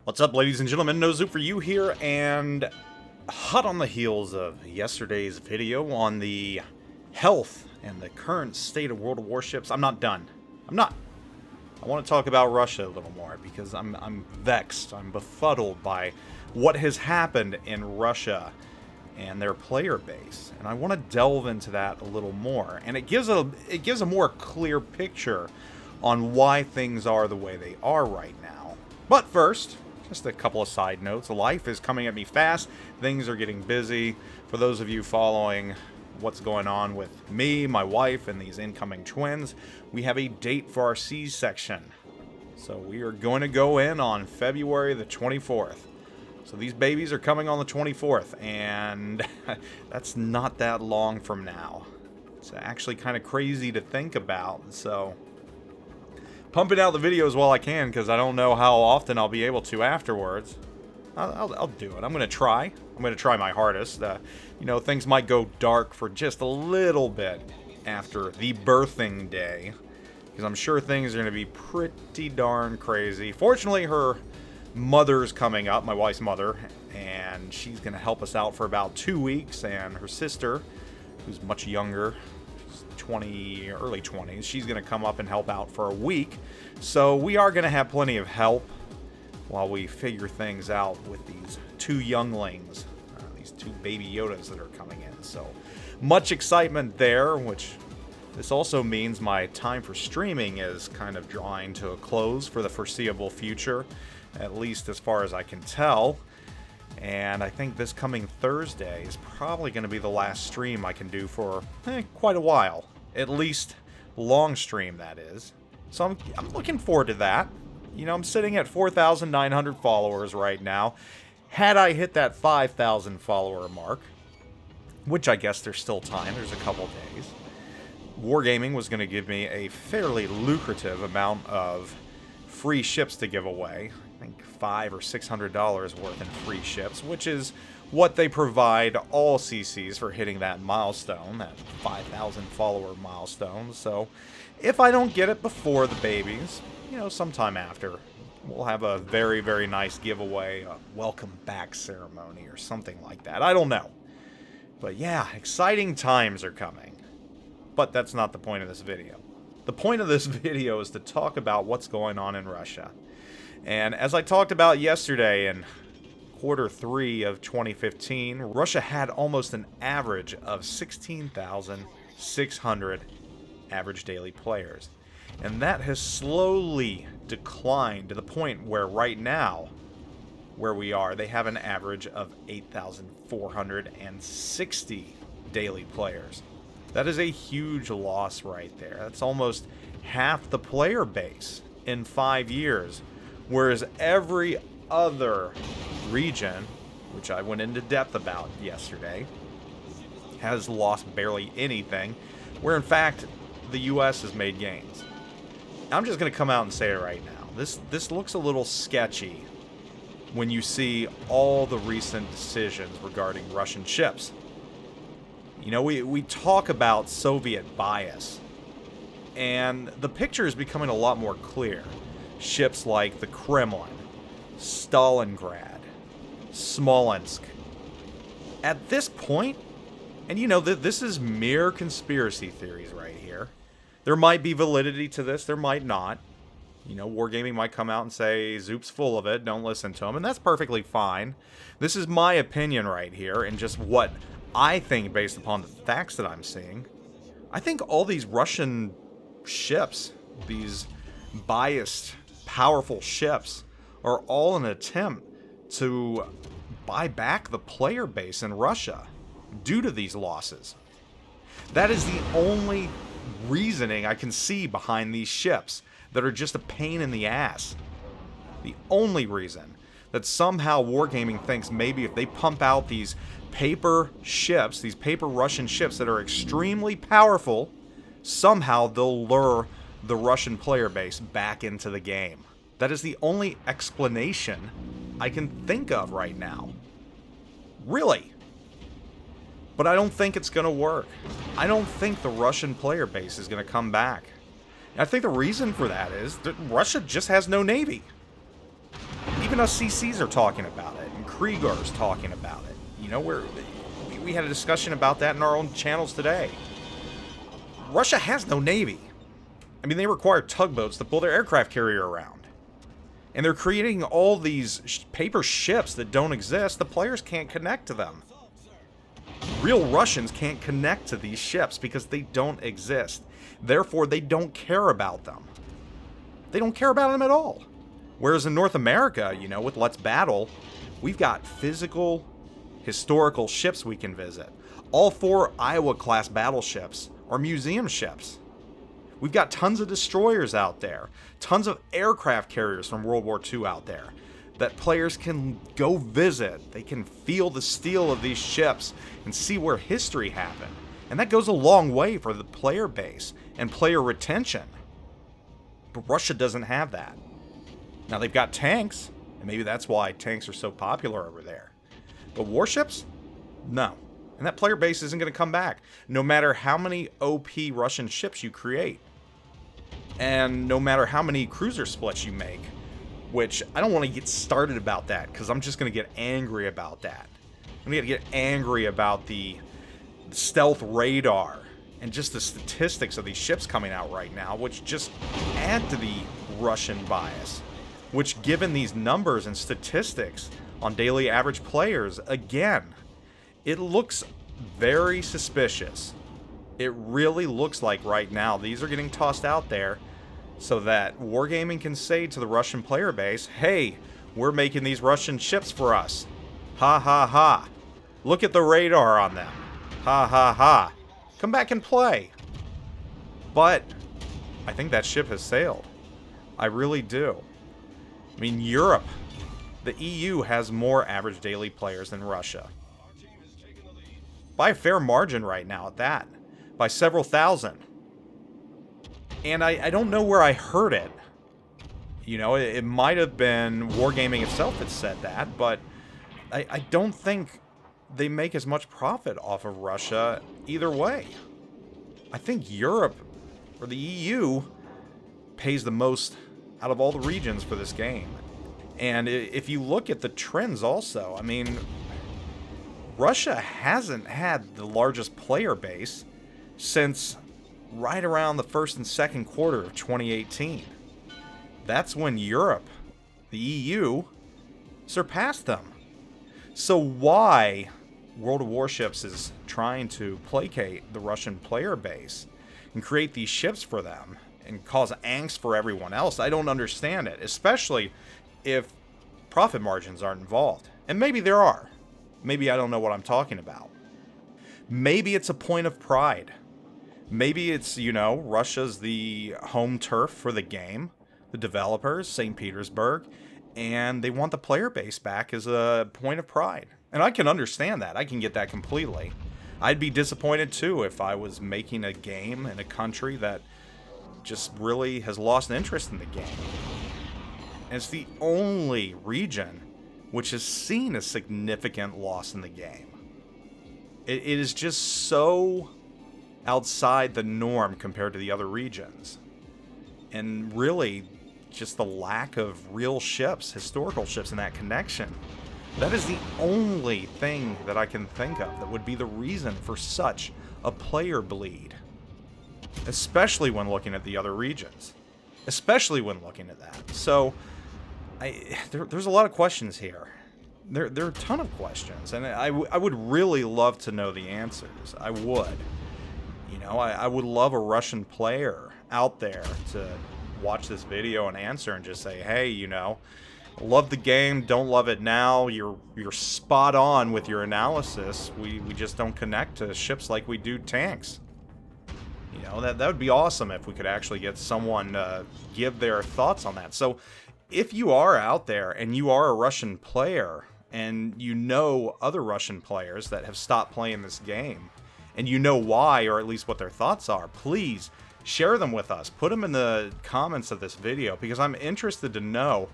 What's up, ladies and gentlemen? NoZoupForYou here, and hot on the heels of yesterday's video on the health and the current state of World of Warships, I'm not done. I'm not. I want to talk about Russia a little more because I'm vexed. I'm befuddled by what has happened in Russia and their player base, and I want to delve into that a little more. And it gives a more clear picture on why things are the way they are right now. But first, just a couple of side notes. Life is coming at me fast. Things are getting busy. For those of you following what's going on with me, my wife, and these incoming twins, we have a date for our C-section. So we are going to go in on February the 24th. So these babies are coming on the 24th, and that's not that long from now. It's actually kind of crazy to think about, so pumping out the videos while I can, because I don't know how often I'll be able to afterwards. I'll do it. I'm going to try. I'm going to try my hardest. You know, things might go dark for just a little bit after the birthing day, because I'm sure things are going to be pretty darn crazy. Fortunately, her mother's coming up, my wife's mother, and she's going to help us out for about 2 weeks, and her sister, who's much younger, 20, early 20s, she's going to come up and help out for a week. So we are going to have plenty of help while we figure things out with these two younglings, these two baby Yodas that are coming in. So much excitement there, which this also means my time for streaming is kind of drawing to a close for the foreseeable future, at least as far as I can tell. And I think this coming Thursday is probably going to be the last stream I can do for quite a while. At least long stream, that is. So I'm looking forward to that. You know, I'm sitting at 4,900 followers right now. Had I hit that 5,000 follower mark, which I guess there's still time, there's a couple days, Wargaming was going to give me a fairly lucrative amount of free ships to give away. I think $500 or $600 worth in free ships, which is what they provide all CCs for hitting that milestone, that 5,000 follower milestone. So if I don't get it before the babies, you know, sometime after, we'll have a very, very nice giveaway, a welcome back ceremony or something like that. I don't know. But yeah, exciting times are coming. But that's not the point of this video. The point of this video is to talk about what's going on in Russia. And as I talked about yesterday, in Q3 of 2015, Russia had almost an average of 16,600 average daily players. And that has slowly declined to the point where right now, where we are, they have an average of 8,460 daily players. That is a huge loss right there. That's almost half the player base in 5 years. Whereas every other region, which I went into depth about yesterday, has lost barely anything, where in fact the US has made gains. I'm just going to come out and say it right now. This looks a little sketchy when you see all the recent decisions regarding Russian ships. You know, we talk about Soviet bias, and the picture is becoming a lot more clear. Ships like the Kremlin, Stalingrad, Smolensk. At this point, and you know, this is mere conspiracy theories right here. There might be validity to this, there might not. You know, Wargaming might come out and say, Zoup's full of it, don't listen to him, and that's perfectly fine. This is my opinion right here, and just what I think based upon the facts that I'm seeing. I think all these Russian ships, these biased, powerful ships, are all an attempt to buy back the player base in Russia due to these losses. That is the only reasoning I can see behind these ships that are just a pain in the ass. The only reason that somehow Wargaming thinks maybe if they pump out these paper ships, these paper Russian ships that are extremely powerful, somehow they'll lure the Russian player base back into the game. That is the only explanation I can think of right now. Really. But I don't think it's going to work. I don't think the Russian player base is going to come back. And I think the reason for that is that Russia just has no navy. Even us CCs are talking about it, and Krieger's talking about it. You know, we had a discussion about that in our own channels today. Russia has no navy. I mean, they require tugboats to pull their aircraft carrier around. And they're creating all these paper ships that don't exist. The players can't connect to them. Real Russians can't connect to these ships because they don't exist. Therefore, they don't care about them. They don't care about them at all. Whereas in North America, you know, with Let's Battle, we've got physical, historical ships we can visit. All 4 Iowa-class battleships are museum ships. We've got tons of destroyers out there, tons of aircraft carriers from World War II out there that players can go visit. They can feel the steel of these ships and see where history happened. And that goes a long way for the player base and player retention. But Russia doesn't have that. Now they've got tanks, and maybe that's why tanks are so popular over there. But warships? No. And that player base isn't going to come back, no matter how many OP Russian ships you create. And no matter how many cruiser splits you make. Which, I don't want to get started about that, because I'm just going to get angry about that. I'm going to get angry about the stealth radar, and just the statistics of these ships coming out right now, which just add to the Russian bias. Which, given these numbers and statistics on daily average players, again, it looks very suspicious. It really looks like right now these are getting tossed out there so that Wargaming can say to the Russian player base, hey, we're making these Russian ships for us. Ha ha ha. Look at the radar on them. Ha ha ha. Come back and play. But I think that ship has sailed. I really do. I mean, Europe, the EU has more average daily players than Russia. By a fair margin right now at that. By several thousand. And I don't know where I heard it. You know, it might have been Wargaming itself that said that, but I don't think they make as much profit off of Russia either way. I think Europe, or the EU, pays the most out of all the regions for this game. And if you look at the trends also, I mean, Russia hasn't had the largest player base since right around the first and second quarter of 2018. That's when Europe, the EU, surpassed them. So why World of Warships is trying to placate the Russian player base and create these ships for them and cause angst for everyone else, I don't understand it, especially if profit margins aren't involved. And maybe there are. Maybe I don't know what I'm talking about. Maybe it's a point of pride. Maybe it's, you know, Russia's the home turf for the game, the developers, St. Petersburg, and they want the player base back as a point of pride. And I can understand that. I can get that completely. I'd be disappointed too if I was making a game in a country that just really has lost interest in the game. And it's the only region which has seen a significant loss in the game. It is just so outside the norm compared to the other regions. And really, just the lack of real ships, historical ships in that connection. That is the only thing that I can think of that would be the reason for such a player bleed. Especially when looking at the other regions. Especially when looking at that. So, there's a lot of questions here. There are a ton of questions, and I would really love to know the answers. I would. You know, I would love a Russian player out there to watch this video and answer and just say, hey, you know, love the game, don't love it now, you're spot on with your analysis, we just don't connect to ships like we do tanks. You know, that would be awesome if we could actually get someone to give their thoughts on that. So if you are out there and you are a Russian player and you know other Russian players that have stopped playing this game, and you know why, or at least what their thoughts are, please share them with us. Put them in the comments of this video, because I'm interested to know,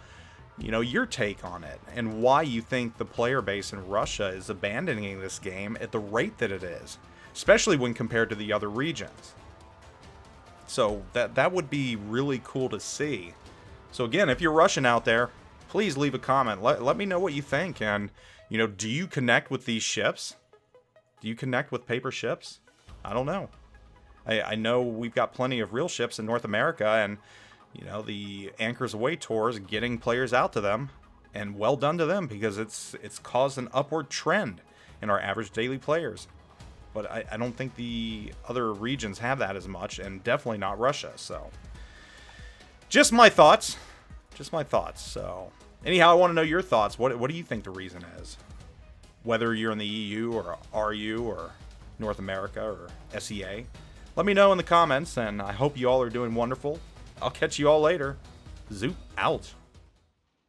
you know, your take on it and why you think the player base in Russia is abandoning this game at the rate that it is, especially when compared to the other regions. So that would be really cool to see. So again, if you're Russian out there, please leave a comment. Let me know what you think. And, you know, do you connect with these ships? Do you connect with paper ships? I don't know. I know we've got plenty of real ships in North America, and, you know, the Anchors Away tours getting players out to them, and well done to them, because it's caused an upward trend in our average daily players. But I don't think the other regions have that as much, and definitely not Russia. So, just my thoughts. Just my thoughts. So, anyhow, I want to know your thoughts. What do you think the reason is? Whether you're in the EU or RU or North America or SEA. Let me know in the comments, and I hope you all are doing wonderful. I'll catch you all later. Zoop out.